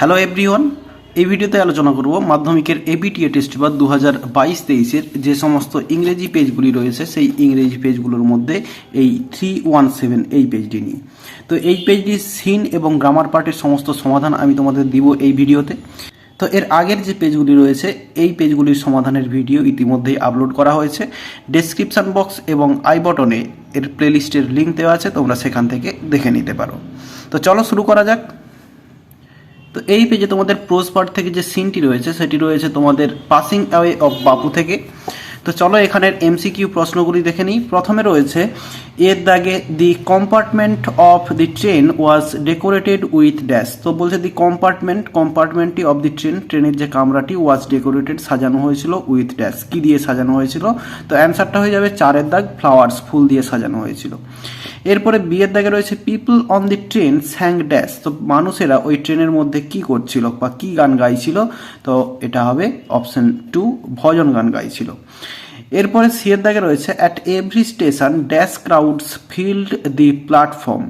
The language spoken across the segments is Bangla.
হ্যালো এভরিওয়ান, এই ভিডিওতে আলোচনা করব মাধ্যমিকের এবিটিএ টেস্ট পেপার 2022-23-এর যে সমস্ত ইংরেজি পেজগুলি রয়েছে সেই ইংরেজি পেজগুলোর মধ্যে এই 317 এই পেজটি নিয়ে। তো এই পেজটির সিন এবং গ্রামার পার্টের সমস্ত সমাধান আমি তোমাদের দিব এই ভিডিওতে। তো এর আগের যে পেজগুলি রয়েছে এই পেজগুলির সমাধানের ভিডিও ইতিমধ্যেই আপলোড করা হয়েছে। ডেসক্রিপশান বক্স এবং আই বটনে এর প্লেলিস্টের লিঙ্ক দেওয়া আছে, তোমরা সেখান থেকে দেখে নিতে পারো। তো চলো শুরু করা যাক। তো এই পেজে তোমাদের প্রোজ পার্ট থেকে যে সিনটি রয়েছে সেটি রয়েছে তোমাদের পাসিং অ্যাওয়ে অফ বাপু থেকে। তো চলো এখানের এমসিকিউ প্রশ্নগুলি দেখে নিই। প্রথমে রয়েছে এর দাগে the compartment of the train was decorated with dash. তো বলছে দি কম্পার্টমেন্টটি অফ দি ট্রেনের যে কামরাটি ওয়াজ ডেকোরেটেড সাজানো হয়েছিল উইথ ড্যাশ, কি দিয়ে সাজানো হয়েছিল? তো অ্যান্সারটা হয়ে যাবে 4 ফ্লাওয়ার্স, ফুল দিয়ে সাজানো হয়েছিল। এরপরে বিয়ের দাগে রয়েছে people on the train স্যাং dash. তো মানুষেরা ওই ট্রেনের মধ্যে কি করছিল বা কি গান গাইছিল? তো এটা হবে অপশন 2, ভজন গান গাইছিল। এরপরে সিয়ের দাগে রয়েছে at every station dash crowds field the platform.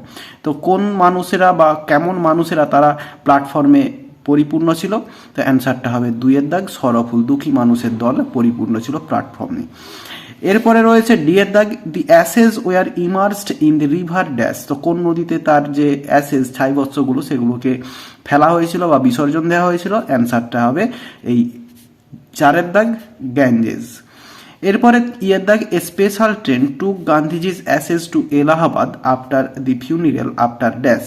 তো কোন মানুষেরা বা কেমন মানুষেরা তারা প্ল্যাটফর্মে পরিপূর্ণ ছিল? তো অ্যান্সারটা হবে 2 সরফুল, দুঃখী মানুষের দল পরিপূর্ণ ছিল প্ল্যাটফর্মে। এরপরে রয়েছে ডি এর দাগ the ashes were immersed in the river dash. তো কোন নদীতে তার যে অ্যাসেজ ছাইবস্ত্রগুলো সেগুলোকে ফেলা হয়েছিল বা বিসর্জন দেওয়া হয়েছিল? অ্যান্সারটা হবে এই 4 গ্যাঞ্জেস। এরপরে ইয়ের দাগ a special train took Gandhiji's ashes to Allahabad after the funeral after dash.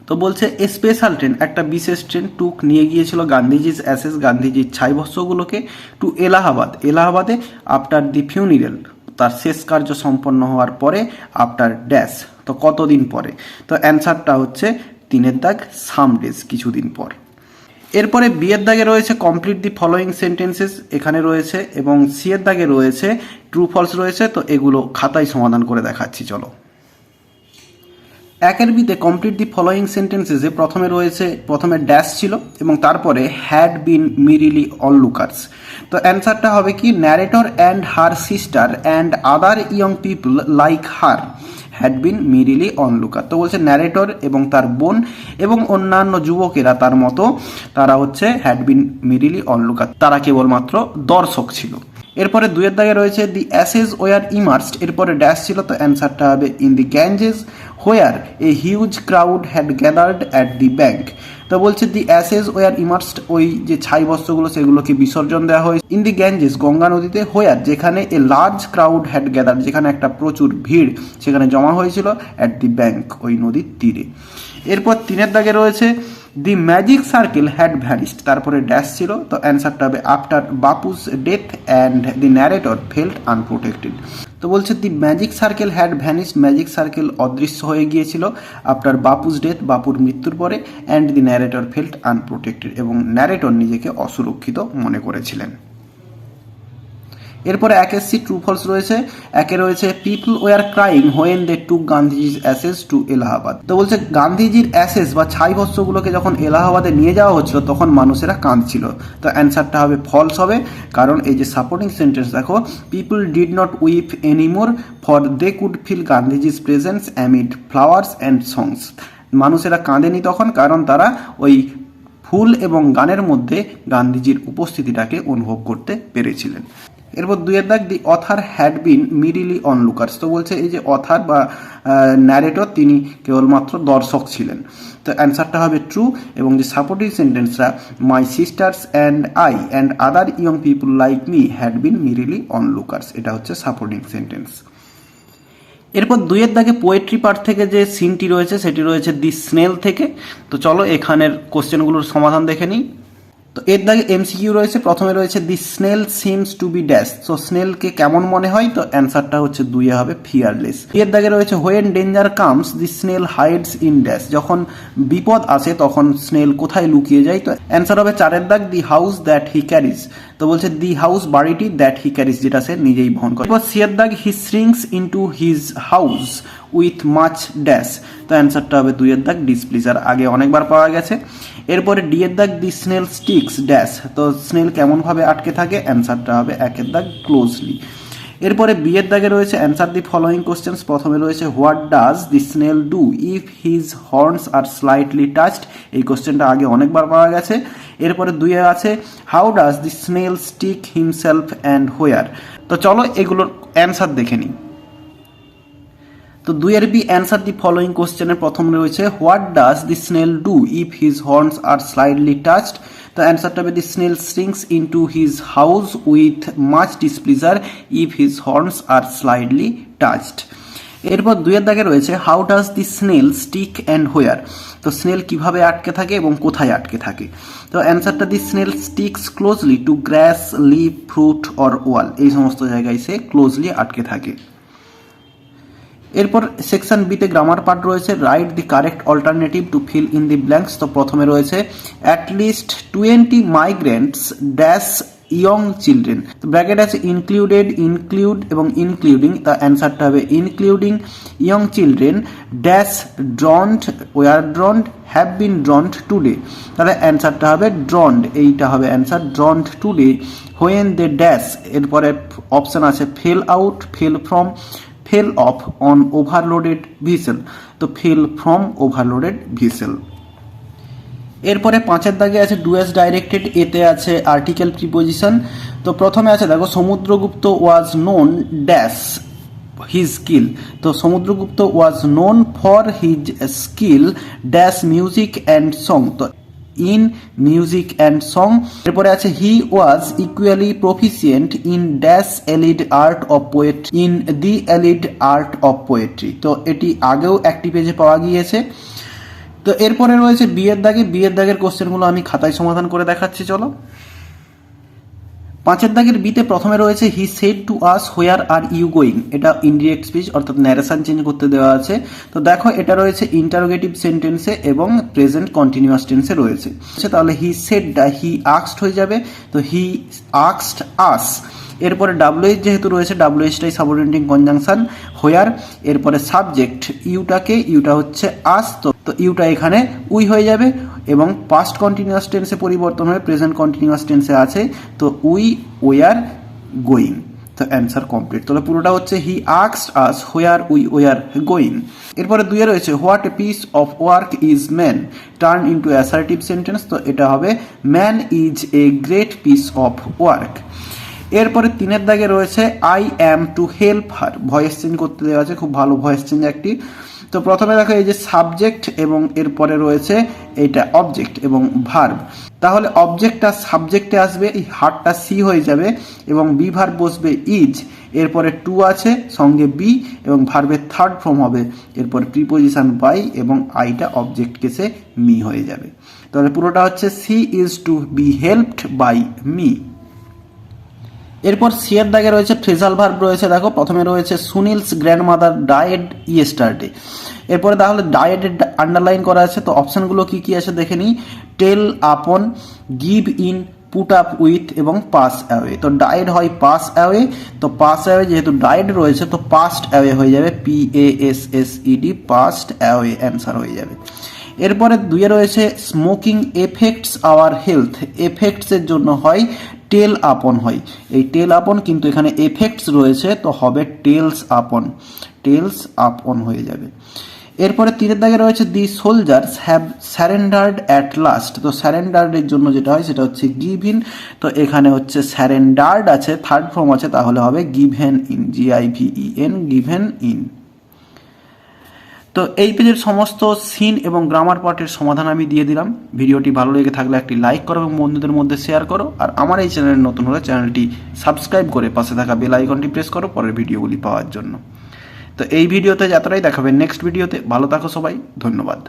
তো বলছে এ স্পেশাল ট্রেন, একটা বিশেষ ট্রেন টুক নিয়ে গিয়েছিল গান্ধীজির অ্যাসেস, গান্ধীজির ছাইভস্যগুলোকে টু এলাহাবাদে আফটার দি ফিউনিরাল, তার শেষ কার্য সম্পন্ন হওয়ার পরে, আফটার ড্যাশ, তো কতদিন পরে? তো অ্যান্সারটা হচ্ছে 3 সাম ডেজ, কিছুদিন পর। এরপরে বিয়ের দাগে রয়েছে কমপ্লিট দি ফলোয়িং সেন্টেন্সেস এখানে রয়েছে, এবং সিয়ের দাগে রয়েছে ট্রু ফলস রয়েছে। তো এগুলো খাতায় সমাধান করে দেখাচ্ছি, চলো। একের বিতে কমপ্লিট দি ফলোয়িং সেন্টেন্সেসে প্রথমে ড্যাশ ছিল এবং তারপরে হ্যাড বিন মিরিলি অনলুকার্স। তো অ্যান্সারটা হবে কি? Narrator and her sister and other young people like her had been merely onlooker. তো বলছে ন্যারেটর এবং তার বোন এবং অন্যান্য যুবকেরা তার মতো তারা হচ্ছে হ্যাড বিন মিরিলি অনলুকার, তারা কেবলমাত্র দর্শক ছিল। এরপরে 2 দাগে রয়েছে দি অ্যাসেজ ওয়ার ইমার্সড, এরপরে ড্যাশ ছিল, তো অ্যান্সারটা হবে in the Ganges where a huge crowd had gathered at the bank. তো বলছে দি অ্যাসেজ ওয়ার ইমার্সড, ওই যে ছাই বস্ত্রগুলো সেগুলোকে বিসর্জন দেওয়া হয়েছে ইন দি গ্যাঞ্জেস, গঙ্গা নদীতে, হোয়ার যেখানে a large crowd had gathered, যেখানে একটা প্রচুর ভিড় সেখানে জমা হয়েছিল, অ্যাট দি ব্যাঙ্ক ওই নদীর তীরে। এরপর 3 দাগে রয়েছে the magic circle had vanished, তারপরে ড্যাশ ছিল, তো অ্যান্সারটা হবে after Bapu's death and the narrator felt unprotected. তো বলছে the magic circle had vanished, magic circle অদৃশ্য হয়ে গিয়েছিল আফটার বাপুস ডেথ, বাপুর মৃত্যুর পরে, and the narrator felt unprotected, এবং ন্যারেটর নিজেকে অসুরক্ষিত মনে করেছিলেন। এরপরে 1 ট্রু ফলস রয়েছে। একে রয়েছে people were crying when they took গান্ধীজির অ্যাসেস টু এলাহাবাদ। তো বলছে গান্ধীজির অ্যাসেস বা ছাইভস্যগুলোকে যখন এলাহাবাদে নিয়ে যাওয়া হচ্ছিল তখন মানুষেরা কাঁদছিল। তো অ্যান্সারটা হবে ফলস হবে, কারণ এই যে সাপোর্টিং সেন্টেন্স দেখো, people did not weep anymore for they could feel Gandhiji's presence amid flowers and songs. মানুষেরা কাঁদেনি তখন কারণ তারা ওই ফুল এবং গানের মধ্যে গান্ধীজির উপস্থিতিটাকে অনুভব করতে পেরেছিলেন। এরপর 2 দাগ দি অথার হ্যাড বিন মিরিলি অনলুকার্স। তো বলছে এই যে অথার বা ন্যারেটর তিনি কেবলমাত্র দর্শক ছিলেন। তো অ্যান্সারটা হবে ট্রু, এবং যে সাপোর্টিভ সেন্টেন্সটা my sisters and I and other young people like me had been merely onlookers, এটা হচ্ছে সাপোর্টিং সেন্টেন্স। এরপর 2 দাগে পোয়েট্রি পার্ট থেকে যে সিনটি রয়েছে সেটি রয়েছে দি স্নেল থেকে। তো চলো এখানের কোশ্চেনগুলোর সমাধান দেখে নিই। তো এর দাগে এমসিকিউ রয়েছে। প্রথমে রয়েছে the snail seems to be dash. তো স্নেলকে কেমন মনে হয়? তো অ্যান্সারটা হচ্ছে 2 হবে ফিয়ারলেস। এর দাগে রয়েছে when danger comes the snail hides in dash. যখন বিপদ আসে তখন স্নেল কোথায় লুকিয়ে যায়? তো অ্যান্সার হবে 4 দাগ the house that he carries. তো বলছে দি হাউস বাড়িটি দ্যাট হি ক্যারিজ, যেটা সে নিজেই বহন করে। এরপর সিয়ের দাগ he shrinks into his house with much dash. তো অ্যান্সারটা হবে 2 দাগ ডিসপ্লিজার, আগে অনেকবার পাওয়া গেছে। এরপরে ডি এর দাগ দি স্নেল স্টিক্স ড্যাশ। তো স্নেল কেমনভাবে আটকে থাকে? অ্যান্সারটা হবে 1 দাগ ক্লোজলি। এরপরে বি এর দাগে রয়েছে অ্যান্সার দি ফলোয়িং কোশ্চেন্স। প্রথমে রয়েছে what does the snail do if his horns are slightly touched, এই কোশ্চেনটা আগে অনেকবার পাওয়া গেছে। এরপরে দুইয়ে আছে how does the snail stick himself and where. তো চলো এগুলোর অ্যান্সার দেখে নিই। তো দুইয়ের বি অ্যান্সার দি ফলোয়িং কোশ্চেনের প্রথম রয়েছে what does the snail do if his horns are slightly touched. তো অ্যান্সারটা হবে the snail shrinks into his house with much displeasure if his horns are slightly touched. এরপর দুইয়ের দাগে রয়েছে how does the snail stick and where. তো স্নেল কিভাবে আটকে থাকে এবং কোথায় আটকে থাকে। তো অ্যান্সারটা the snail sticks closely to grass, leave, fruit or wall, এই সমস্ত জায়গায় সে ক্লোজলি আটকে থাকে। এরপর সেকশন বিতে গ্রামার পার্ট রয়েছে write the correct alternative to fill in the blanks. তো প্রথমে রয়েছে at least 20 migrants dash young children. তো ব্র্যাকেট আছে ইনক্লুডেড, ইনক্লুড এবং ইনক্লুডিং। তা অ্যান্সারটা হবে including young children dash drowned, were drowned, have been drowned today. তাহলে অ্যান্সারটা হবে ড্রন্ড, এইটা হবে answer drowned today when they dash. এরপরে অপশান আছে fell out, fell from, fell off on overloaded vessel. তো ফেল ফ্রম ওভারলোডেড ভিসেল। এরপরে পাঁচের দাগে আছে ডু অ্যাজ ডাইরেক্টেড, এতে আছে আর্টিকেল প্রিপোজিশন। তো প্রথমে আছে দেখো Samudragupta was known dash his skill. তো Samudragupta was known for his skill dash music and song. তো ইন মিউজিক অ্যান্ড সং। এরপরে আছে he was equally proficient in dash allied art of poetry, in the allied art of poetry. তো এটি আগেও একটি পেজে পাওয়া গিয়েছে। তো এরপরে রয়েছে বিয়ের দাগে, বিয়ের দাগের কোশ্চেনগুলো আমি খাতায় সমাধান করে দেখাচ্ছি চলো। পাঁচের দাগের বিতে প্রথমে রয়েছে he said to us where are you going. এটা ইনডিরেক্ট স্পিচ অর্থাৎ ন্যারেশন চেঞ্জ করতে দেওয়া আছে। তো দেখো এটা রয়েছে ইন্টারোগেটিভ সেন্টেন্সে এবং প্রেজেন্ট কন্টিনিউয়াস টেন্সে রয়েছে। তাহলে হি সেড হি আস্কড হয়ে যাবে। তো হি আস্কড আস। এরপরে ডাব্লিউএইচ যেহেতু রয়েছে ডাব্লিউএইচটাই সাবঅর্ডিনেটিং কনজাংশন হোয়ার। এরপরে সাবজেক্ট ইউটাকে, ইউটা হচ্ছে আস, তো ইউটা এখানে উই হয়ে যাবে এবং পাস্ট কন্টিনিউয়াস টেন্সে পরিবর্তন হয়ে প্রেজেন্ট কন্টিনিউয়াস টেন্সে আছে। তো উই ওয়ার গোয়িং। তো অ্যান্সার কমপ্লিট। তাহলে পুরোটা হচ্ছে he asked us where we were going. এরপরে দুইয়ে রয়েছে what a piece of work is man turn into assertive sentence. তো এটা হবে man is a great piece of work. এরপরে তিনের দাগে রয়েছে I am to help her, voice change করতে দেওয়া আছে, খুব ভালো ভয়েস চেঞ্জ একটি। তো প্রথমে দেখো এই যে সাবজেক্ট এবং এরপরে রয়েছে এইটা অবজেক্ট এবং ভার্ব। তাহলে অবজেক্টটা সাবজেক্টে আসবে, এই হারটা সি হয়ে যাবে এবং বি ভার্ব বসবে ইজ। এরপরে টু আছে সঙ্গে বি এবং ভার্বের থার্ড ফর্ম হবে। এরপর প্রিপোজিশন বাই এবং আইটা অবজেক্ট কেসে মি হয়ে যাবে। তাহলে পুরোটা হচ্ছে she is to be helped by me. এরপর সি এর দাগে রয়েছে ফ্রেজাল ভার্ব রয়েছে। দেখো প্রথমে রয়েছে সুনীলস গ্র্যান্ডমাদার ডায়েড ইয়েস্টারডে। এরপরে তাহলে ডায়েড আন্ডারলাইন করা আছে। তো অপশানগুলো কি কি আছে দেখে নিই। টেল আপন, give in, put up with এবং পাস অ্যাওয়ে। তো ডায়েড হয় পাস অ্যাওয়ে। তো পাস অ্যাওয়ে যেহেতু ডায়েড রয়েছে তো পাস্ট অ্যাওয়ে হয়ে যাবে, PASSED, পাস্ট অ্যাওয়ে অ্যান্সার হয়ে যাবে। এরপরে দুইয়ে রয়েছে স্মোকিং এফেক্টস আওয়ার হেলথ। এফেক্টসের জন্য হয় টেল আপন হয়, এই টেল আপন কিন্তু এখানে এফেক্টস রয়েছে তো হবে টেলস আপন, টেলস আপন হয়ে যাবে। এরপরে তিনের দাগে রয়েছে দি সোলজার্স হ্যাভ স্যারেন্ডার্ড অ্যাট লাস্ট। তো স্যারেন্ডার্ডের জন্য যেটা হয় সেটা হচ্ছে গিভ ইন। তো এখানে হচ্ছে স্যারেন্ডার্ড আছে, থার্ড ফর্ম আছে, তাহলে হবে given in, GIVEN, given in. তো এই পেজের সমস্ত সিন এবং গ্রামার পার্টের সমাধান আমি দিয়ে দিলাম। ভিডিওটি ভালো লেগে থাকলে একটি লাইক করো এবং বন্ধুদের মধ্যে শেয়ার করো। আর আমার এই চ্যানেলে নতুন হলে চ্যানেলটি সাবস্ক্রাইব করে পাশে থাকা বেল আইকনটি প্রেস করো পরের ভিডিওগুলি পাওয়ার জন্য। তো এই ভিডিওতে যতটাই দেখাবে নেক্সট ভিডিওতে। ভালো থাকো সবাই, ধন্যবাদ।